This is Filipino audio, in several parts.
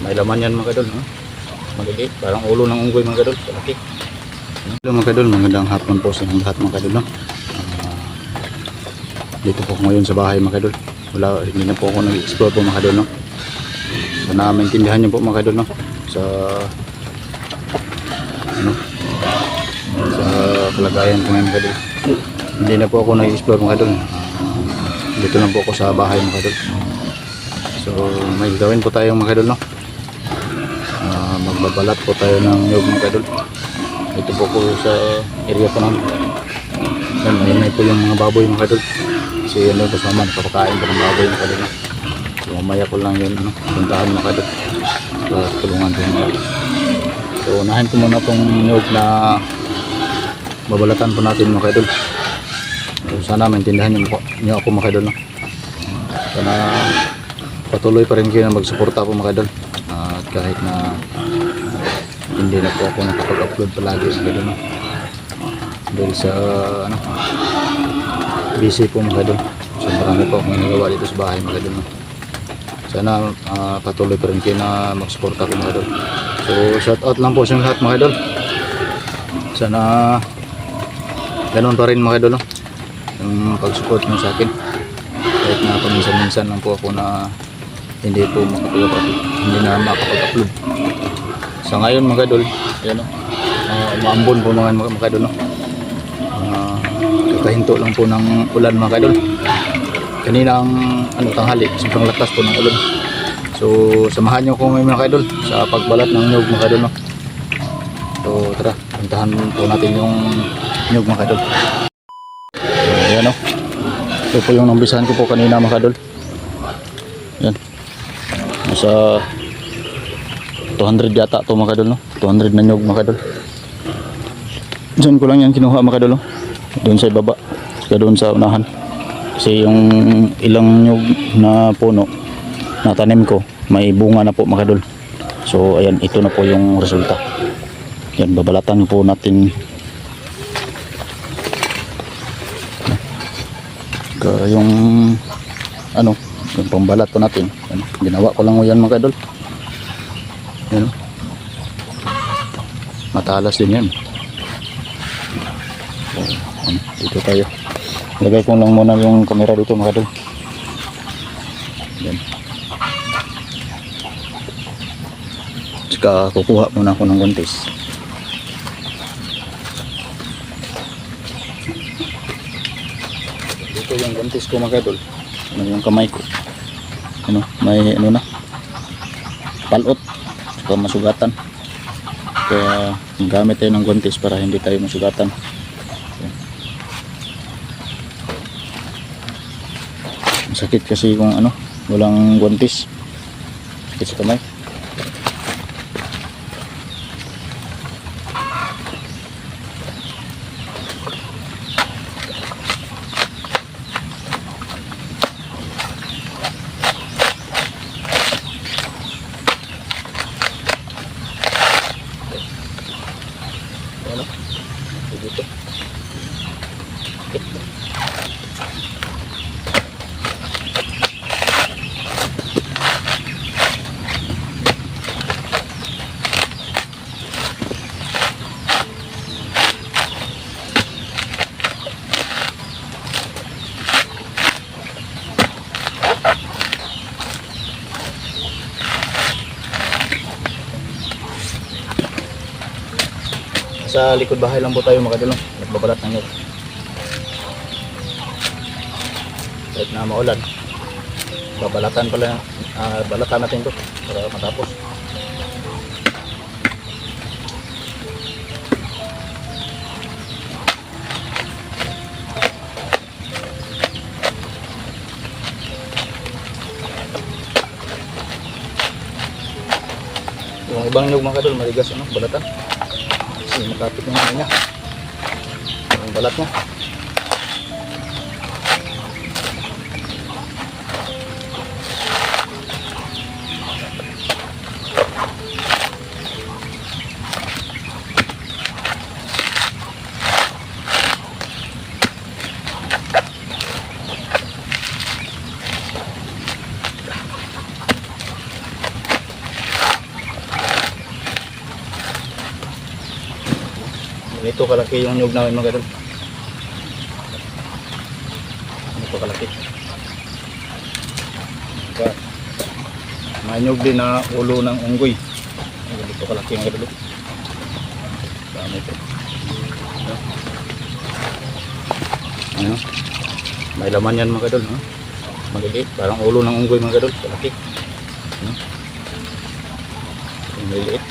May laman yan mga kadol. Maliliit, parang ulo ng unggoy mga kadol. Malaki. Hello mga kadol, magandang hapon po sa lahat mga kadol. Dito po ngayon sa bahay mga kadol. Hindi na po ako nag-explore po mga kadol. Sana maintindihan niyo po mga kadol. Sa kalagayan ko ngayon mga kadol. Hindi na po ako nag-explore mga kadol. Dito lang po ako sa bahay mga kadol. So may gawin po tayong mga kadol. Magbabalat po tayo ng niyog mga kadol. Ito po sa area po namin. May po yung mga baboy mga kadol. Kasi yan yung kasama napapakain po ng baboy mga kadol. So mamaya ko lang yun puntahan mga kadol. So tulungan ko mga kadol. So unahin ko muna pong niyog na babalatan po natin mga kadol. So sana maintindihan niyo ako mga kadol. Sana patuloy pa rin kayo na magsuporta po mga kadol. At kahit na hindi na po ako nakapag-upload palagi sa kadol. Dahil sa busy po mga kadol. So marami po akong nagawa dito sa bahay mga kadol. Sana patuloy pa rin kayo na magsuporta po mga kadol. So shout out lang po sa lahat mga kadol. Sana ganun pa rin mga kadol. Yung pag-support nyo sa akin. Kahit na paminsan-minsan lang po ako na hindi po makapag-upload. Sa ngayon mga kadol, yan maambon po mga kadol. Kakahinto lang po ng ulan mga kadol. Kaninang tanghali, sobrang lakas po ng ulan. So samahan nyo ko ngayon mga kadol sa pagbalat ng nyug mga kadol. So tara, puntahan po natin yung nyug mga kadol. So ayan ito po yung nambisahan ko po kanina mga kadol. Yan. Nasa 200 yata ito mga kadol. 200 na nyug mga kadol. Diyan ko lang yan kinuha mga kadol. Doon sa ibaba. Saka doon sa unahan. Kasi yung ilang nyug na puno na tanim ko, may bunga na po mga kadol. So ayan, ito na po yung resulta. Yan, babalatan po natin. Yung yung pambalat po natin. Ginawa ko lang yan mga kadol. Yan. Matalas din yan. Dito tayo. Lagay ko lang muna yung camera dito mga kadol. Yan. Saka kukuha muna ako ng guntis. Dito yung guntis ko mga kadol. Yung kamay ko. May na. Palot. Saka masugatan. Kaya gamit tayo ng guntis para hindi tayo masugatan. Sakit kasi kung walang guntis. Sakit sa kamay. Dito. Sa likod bahay lang po tayo mga kadol. Nagbabalat ng nyug. Kahit na maulan, balatan natin to para matapos. Yung ibang nyug mga kadol, maligas balatan. Kasi makapit yung niya. Yung balat niya. Ganito kalaki yung nyug namin mga idol. Ganito kalaki. Kaya, may nyug din na ulo ng unggoy. Ganito kalaki mga idol. Dami ito. Ano? May laman yan mga idol. Maliliit. Parang ulo ng unggoy mga idol. Kalaki. Ano? Maliliit.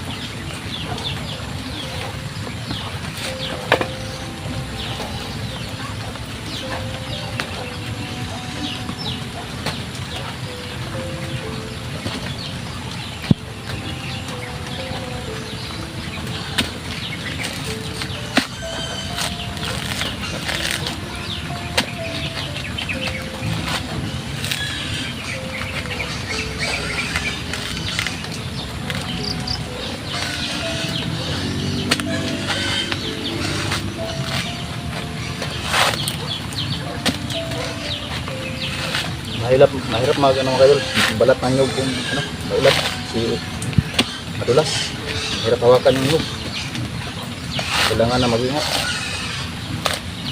Mahirap mag ano mga idol, balat ng nyug kung ano, mailat, madulas. Mahirap hawakan yung nyug. Kailangan na mag-ingat.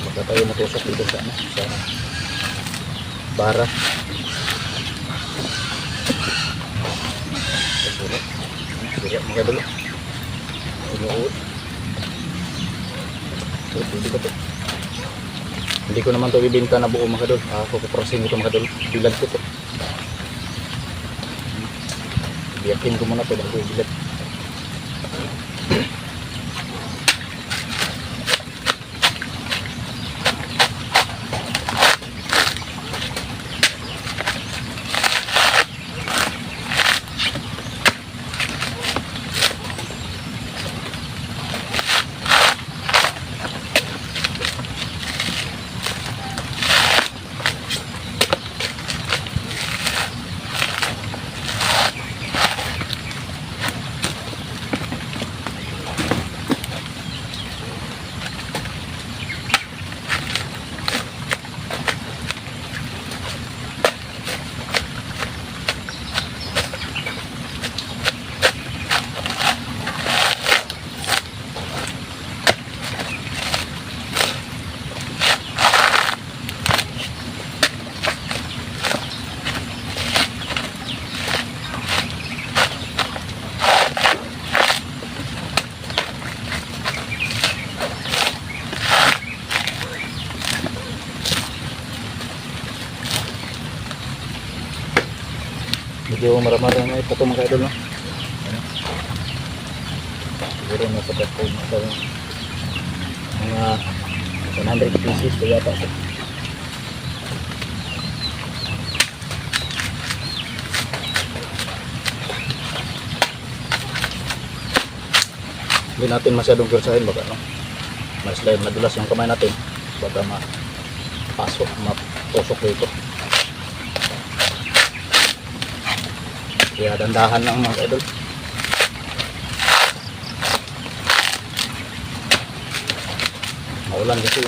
Baka tayo matusok dito sa ano, sa bara. Sira mga idol. Inuot. Hindi ko to. Hindi ko naman ito ibinta na buo mga idol. Ako kuprosin ko ito mga idol. Bilad ko ito. Biyakin ko muna ito bago bilad. Medyo marami na ito mga idol, no? Siguro nasa po mga 100 pieces ko yata ito. Hindi natin masyadong kursahin baka no? Madulas yung kamay natin baka matusok dito. Kaya dandahan lang mga idol. Maulan kasi.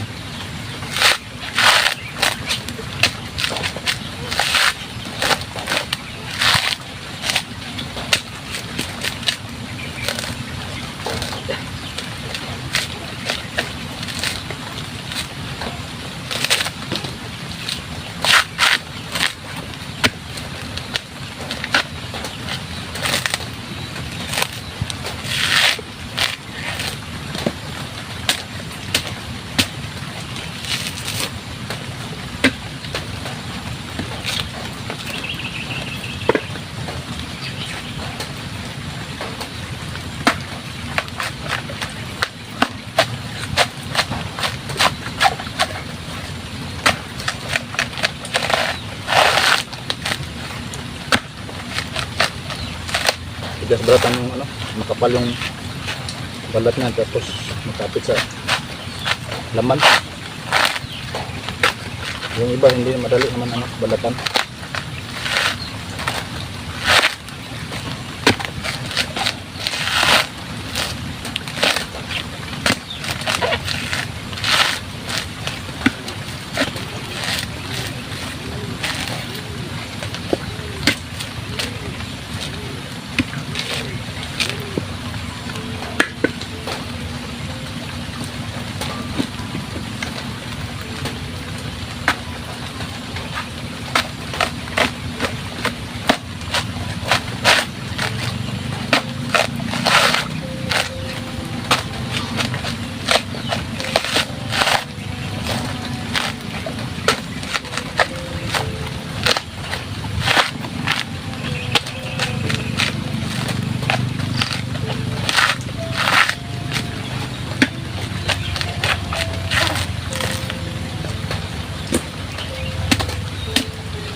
Tigas balatan yung ano, makapal yung balat niya tapos makapit sa laman. Yung iba hindi madali naman ano, balatan.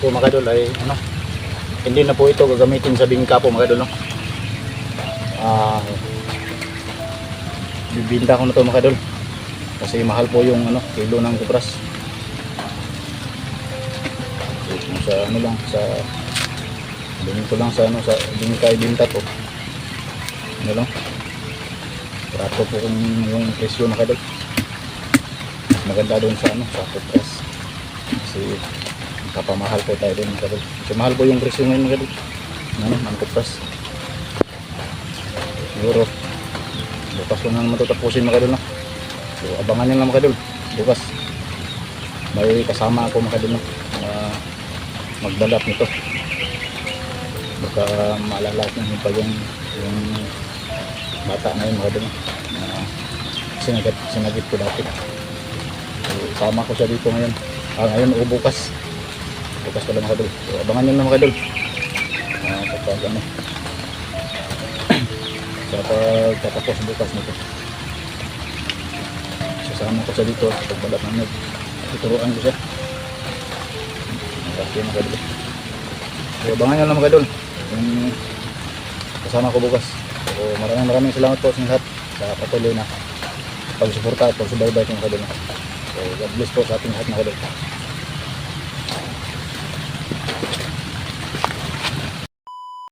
po mga idol ay ano, hindi na po ito gagamitin sa bingka po mga idol, no? Bibinta ko na to mga idol kasi mahal po yung ano, kilo ng kupras. So, kung sa ano lang, sa bilhin ko lang sa ano, sa bingka ibinta to, ano lang, trato po kung yung presyo mga idol. Maganda doon sa ano, sa kupras kasi kapamahal po tayo doon mga idol. Kasi mahal po yung presyo ngayon mga idol, ano, ng kupras. Siguro bukas ko na naman ito tapusin mga idol, no? So abangan nyo lang mga idol, bukas may kasama ako mga idol, no? Magdalap nito, baka maalala nyo pa yung bata na yun mga idol, no? Sinagip ko dati. So sama ko siya dito ngayon, ngayon o bukas pala mga idol. So abangan nyo lang mga idol kapag ano, kapag tatapos bukas nito, sasama ko siya dito sa pagbalat ng nyug. Tuturuan ko siya kasi mga idol. So abangan nyo lang mga idol yung kasama ko bukas. So maraming salamat po sa lahat sa patuloy na pagsuporta at pagsubaybay ko mga idol. So God bless po sa ating lahat mga idol.